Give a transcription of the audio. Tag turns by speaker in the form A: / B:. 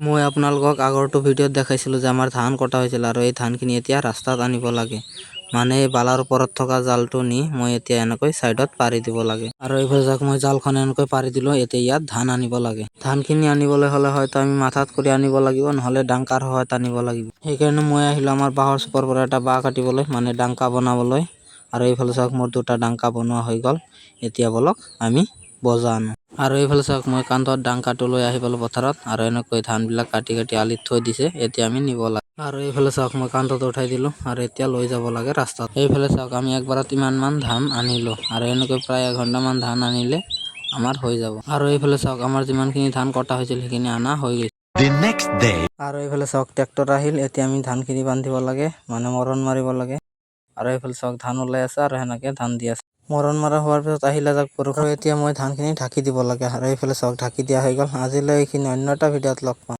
A: মই আপোনালোকক আগৰটো ভিডিঅ'ত দেখাইছিলোঁ যে আমাৰ ধান কটা হৈছিল আৰু এই ধানখিনি এতিয়া ৰাস্তাত আনিব লাগে। মানে এই বালাৰ ওপৰত থকা জালটো নি মই এতিয়া এনেকৈ চাইডত পাৰি দিব লাগে। আৰু এইফালে যাওক মই জালখন এনেকৈ পাৰি দিলোঁ। এতিয়া ইয়াত ধান আনিব লাগে। ধানখিনি আনিবলৈ হ'লে হয়তো আমি মাথাত কৰি আনিব লাগিব, নহ'লে ডাংকাৰ সহায়ত আনিব লাগিব। সেইকাৰণে মই আহিলোঁ আমাৰ বাঁহৰ চুপৰ পৰা এটা বাঁহ কাটিবলৈ, মানে ডাংকা বনাবলৈ। আৰু এইফালে চাওক মোৰ দুটা ডাংকা বনোৱা হৈ গ'ল। এতিয়া বলক আমি বজা আনো। আৰু এইফালে চাওক মই কান্ধত ডাংকাটো লৈ আহি পালোঁ পথাৰত আৰু এনেকৈ ধানবিলাক কাটি কাটি আলিত থৈ দিছে। এতিয়া আমি নিব লাগে। আৰু এইফালে চাওক মই কান্ধত উঠাই দিলোঁ আৰু এতিয়া লৈ যাব লাগে ৰাস্তাত। এইফালে চাওক আমি একবাৰত ইমানমান ধান আনিলোঁ আৰু এনেকৈ প্ৰায় এঘণ্টামান ধান আনিলে আমাৰ হৈ যাব। আৰু এইফালে চাওক আমাৰ যিমানখিনি ধান কটা হৈছিল সেইখিনি অনা হৈ গৈছে। আৰু এইফালে চাওক ট্ৰেক্টৰ আহিল। এতিয়া আমি ধানখিনি বান্ধিব লাগে, মানে মৰণ মাৰিব লাগে। আৰু এইফালে চাওক ধান ওলাই আছে আৰু সেনেকে ধান দি আছে। মৰণ মাৰা হোৱাৰ পিছত আহিলে যাওক বৰষুণ। এতিয়া মই ধানখিনি ঢাকি দিব লাগে আৰু এইফালে চাওক ঢাকি দিয়া হৈ গ'ল। আজিলৈ এইখিনি, অন্য এটা ভিডিঅ'ত লগ পাম।